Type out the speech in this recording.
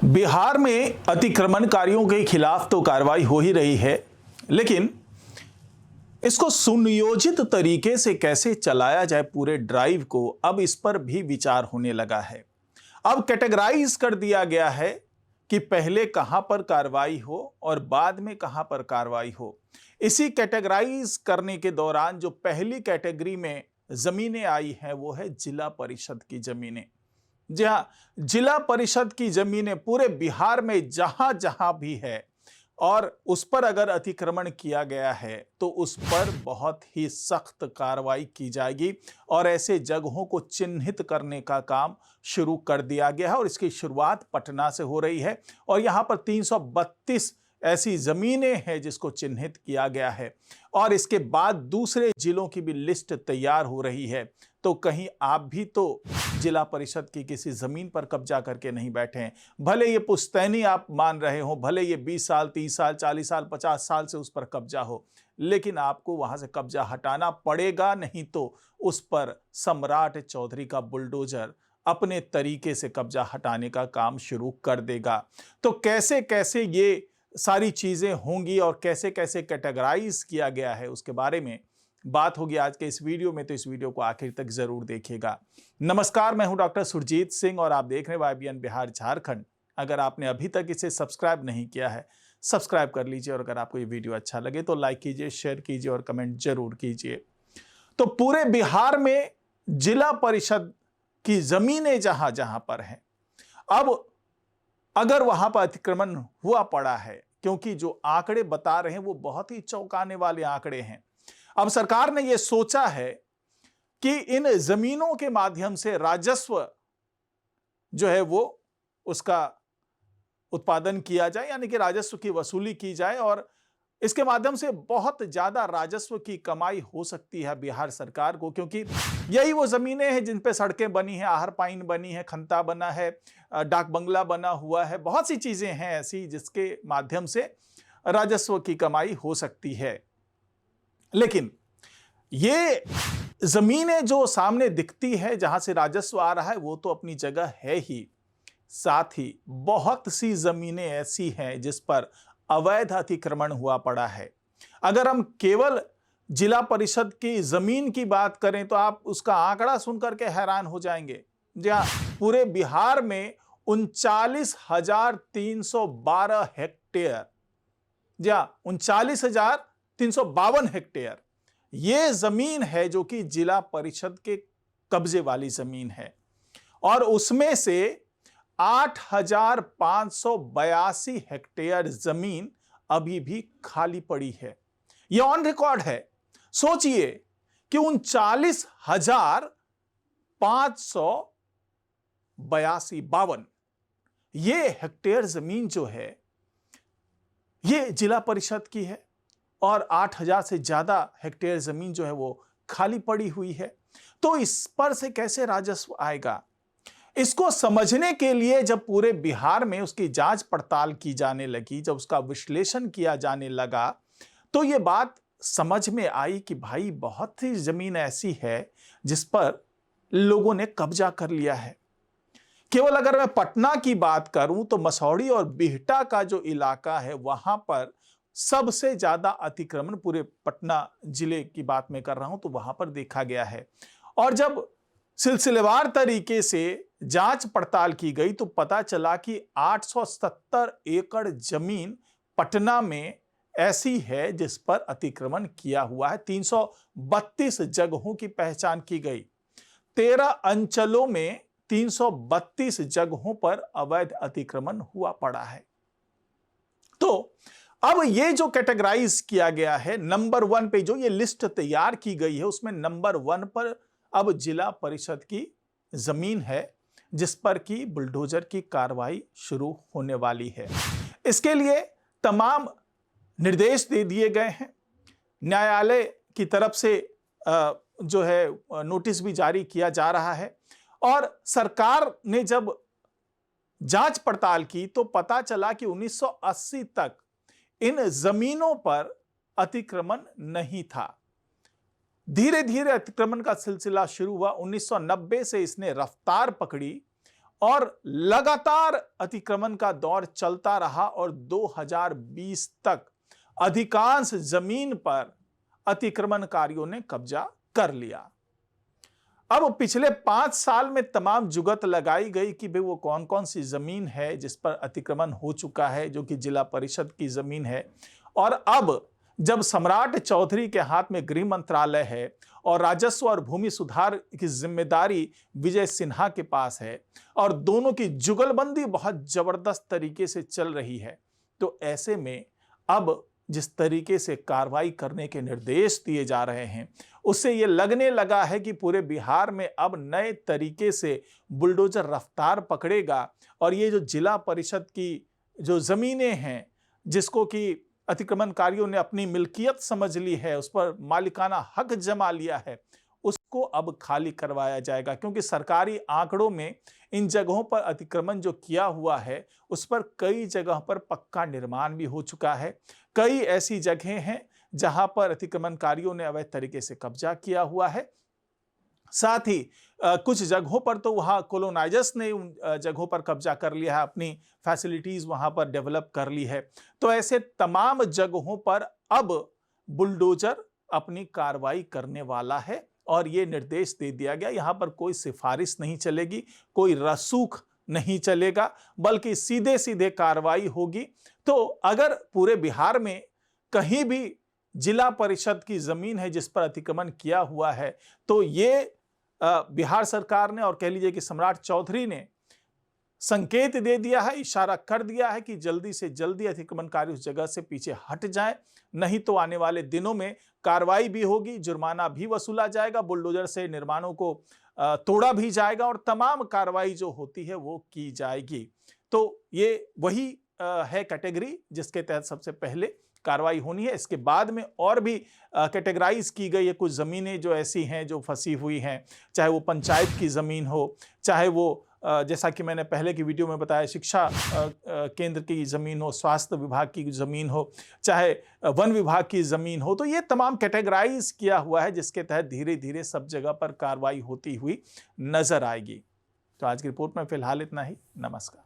बिहार में अतिक्रमणकारियों के खिलाफ तो कार्रवाई हो ही रही है, लेकिन इसको सुनियोजित तरीके से कैसे चलाया जाए पूरे ड्राइव को, अब इस पर भी विचार होने लगा है। अब कैटेगराइज कर दिया गया है कि पहले कहां पर कार्रवाई हो और बाद में कहां पर कार्रवाई हो। इसी कैटेगराइज करने के दौरान जो पहली कैटेगरी में जमीनें आई हैं वो है जिला परिषद की जमीनें। जी हां, जिला परिषद की जमीनें पूरे बिहार में जहां जहां भी है और उस पर अगर अतिक्रमण किया गया है तो उस पर बहुत ही सख्त कार्रवाई की जाएगी और ऐसे जगहों को चिन्हित करने का काम शुरू कर दिया गया है और इसकी शुरुआत पटना से हो रही है। और यहां पर 332 ऐसी जमीनें हैं जिसको चिन्हित किया गया है और इसके बाद दूसरे जिलों की भी लिस्ट तैयार हो रही है। तो कहीं आप भी तो जिला परिषद की किसी जमीन पर कब्जा करके नहीं बैठे हैं, भले ये पुश्तैनी आप मान रहे हो, भले ये 20 साल 30 साल 40 साल 50 साल से उस पर कब्जा हो, लेकिन आपको वहां से कब्जा हटाना पड़ेगा, नहीं तो उस पर सम्राट चौधरी का बुलडोजर अपने तरीके से कब्जा हटाने का काम शुरू कर देगा। तो कैसे कैसे ये सारी चीजें होंगी और कैसे कैसे कैटेगराइज किया गया है उसके बारे में बात होगी आज के इस वीडियो में, तो इस वीडियो को आखिर तक जरूर देखिएगा। नमस्कार, मैं हूं डॉक्टर सुरजीत सिंह और आप देख रहे हैं YBN बिहार झारखंड। अगर आपने अभी तक इसे सब्सक्राइब नहीं किया है, सब्सक्राइब कर लीजिए और अगर आपको ये वीडियो अच्छा लगे तो लाइक कीजिए, शेयर कीजिए और कमेंट जरूर कीजिए। तो पूरे बिहार में जिला परिषद की जमीनें जहां जहां पर हैं, अब अगर वहां पर अतिक्रमण हुआ पड़ा है, क्योंकि जो आंकड़े बता रहे हैं वो बहुत ही चौंकाने वाले आंकड़े हैं। अब सरकार ने यह सोचा है कि इन जमीनों के माध्यम से राजस्व जो है वो उसका उत्पादन किया जाए, यानी कि राजस्व की वसूली की जाए और इसके माध्यम से बहुत ज्यादा राजस्व की कमाई हो सकती है बिहार सरकार को, क्योंकि यही वो जमीनें हैं जिन पे सड़कें बनी हैं, आहर पाइन बनी है, खंता बना है, डाक बंगला बना हुआ है, बहुत सी चीजें हैं ऐसी जिसके माध्यम से राजस्व की कमाई हो सकती है। लेकिन ये जमीनें जो सामने दिखती है जहां से राजस्व आ रहा है वो तो अपनी जगह है ही, साथ ही बहुत सी जमीनें ऐसी हैं जिस पर अवैध अतिक्रमण हुआ पड़ा है। अगर हम केवल जिला परिषद की जमीन की बात करें तो आप उसका आंकड़ा सुनकर के हैरान हो जाएंगे। जहां पूरे बिहार में 39,312 हेक्टेयर, जहां 39,352 हेक्टेयर ये जमीन है जो कि जिला परिषद के कब्जे वाली जमीन है और उसमें से 8,582 हेक्टेयर जमीन अभी भी खाली पड़ी है। यह ऑन रिकॉर्ड है। सोचिए कि 39,582 ये हेक्टेयर जमीन जो है ये जिला परिषद की है और 8,000 से ज्यादा हेक्टेयर जमीन जो है वो खाली पड़ी हुई है। तो इस पर से कैसे राजस्व आएगा? इसको समझने के लिए जब पूरे बिहार में उसकी जांच पड़ताल की जाने लगी, जब उसका विश्लेषण किया जाने लगा, तो यह बात समझ में आई कि भाई बहुत सी जमीन ऐसी है जिस पर लोगों ने कब्जा कर लिया है। केवल अगर मैं पटना की बात करूं तो मसौढ़ी और बिहटा का जो इलाका है वहां पर सबसे ज्यादा अतिक्रमण, पूरे पटना जिले की बात मैं कर रहा हूं, तो वहां पर देखा गया है। और जब सिलसिलेवार तरीके से जांच पड़ताल की गई तो पता चला कि 870 एकड़ जमीन पटना में ऐसी है जिस पर अतिक्रमण किया हुआ है। 332 जगहों की पहचान की गई। 13 अंचलों में 332 जगहों पर अवैध अतिक्रमण हुआ पड़ा है। तो अब ये जो कैटेगराइज किया गया है, नंबर 1 पे जो ये लिस्ट तैयार की गई है उसमें नंबर 1 पर अब जिला परिषद की जमीन है जिस पर की बुलडोजर की कार्रवाई शुरू होने वाली है। इसके लिए तमाम निर्देश दे दिए गए हैं। न्यायालय की तरफ से जो है नोटिस भी जारी किया जा रहा है और सरकार ने जब जांच पड़ताल की तो पता चला कि 1980 तक इन जमीनों पर अतिक्रमण नहीं था। धीरे धीरे अतिक्रमण का सिलसिला शुरू हुआ। 1990 से इसने रफ्तार पकड़ी और लगातार अतिक्रमण का दौर चलता रहा और 2020 तक अधिकांश जमीन पर अतिक्रमणकारियों ने कब्जा कर लिया। अब पिछले 5 साल में तमाम जुगत लगाई गई कि भाई वो कौन कौन सी जमीन है जिस पर अतिक्रमण हो चुका है, जो कि जिला परिषद की जमीन है। और अब जब सम्राट चौधरी के हाथ में गृह मंत्रालय है और राजस्व और भूमि सुधार की जिम्मेदारी विजय सिन्हा के पास है और दोनों की जुगलबंदी बहुत जबरदस्त तरीके से चल रही है, तो ऐसे में अब जिस तरीके से कार्रवाई करने के निर्देश दिए जा रहे हैं, उससे ये लगने लगा है कि पूरे बिहार में अब नए तरीके से बुलडोजर रफ्तार पकड़ेगा और ये जो जिला परिषद की जो जमीनें हैं, जिसको कि अतिक्रमणकारियों ने अपनी मिल्कियत समझ ली है, उस पर मालिकाना हक जमा लिया है, उसको अब खाली करवाया जाएगा। क्योंकि सरकारी आंकड़ों में इन जगहों पर अतिक्रमण जो किया हुआ है, उस पर कई जगह पर पक्का निर्माण भी हो चुका है। कई ऐसी जगहें हैं जहां पर अतिक्रमणकारियों ने अवैध तरीके से कब्जा किया हुआ है। साथ ही कुछ जगहों पर तो वहां कोलोनाइजर्स ने उन जगहों पर कब्जा कर लिया है, अपनी फैसिलिटीज वहां पर डेवलप कर ली है। तो ऐसे तमाम जगहों पर अब बुलडोजर अपनी कार्रवाई करने वाला है और ये निर्देश दे दिया गया, यहां पर कोई सिफारिश नहीं चलेगी, कोई रसूख नहीं चलेगा, बल्कि सीधे सीधे कार्रवाई होगी। तो अगर पूरे बिहार में कहीं भी जिला परिषद की जमीन है जिस पर अतिक्रमण किया हुआ है, तो ये बिहार सरकार ने और कह लीजिए कि सम्राट चौधरी ने संकेत दे दिया है, इशारा कर दिया है कि जल्दी से जल्दी अतिक्रमणकारी उस जगह से पीछे हट जाएं, नहीं तो आने वाले दिनों में कार्रवाई भी होगी, जुर्माना भी वसूला जाएगा, बुलडोजर से निर्माणों को तोड़ा भी जाएगा और तमाम कार्रवाई जो होती है वो की जाएगी। तो ये वही है कैटेगरी जिसके तहत सबसे पहले कार्रवाई होनी है। इसके बाद में और भी कैटेगराइज की गई है कुछ ज़मीनें जो ऐसी हैं जो फंसी हुई हैं, चाहे वो पंचायत की ज़मीन हो, चाहे वो जैसा कि मैंने पहले की वीडियो में बताया शिक्षा केंद्र की ज़मीन हो, स्वास्थ्य विभाग की ज़मीन हो, चाहे वन विभाग की ज़मीन हो। तो ये तमाम कैटेगराइज किया हुआ है जिसके तहत धीरे धीरे सब जगह पर कार्रवाई होती हुई नजर आएगी। तो आज की रिपोर्ट में फिलहाल इतना ही। नमस्कार।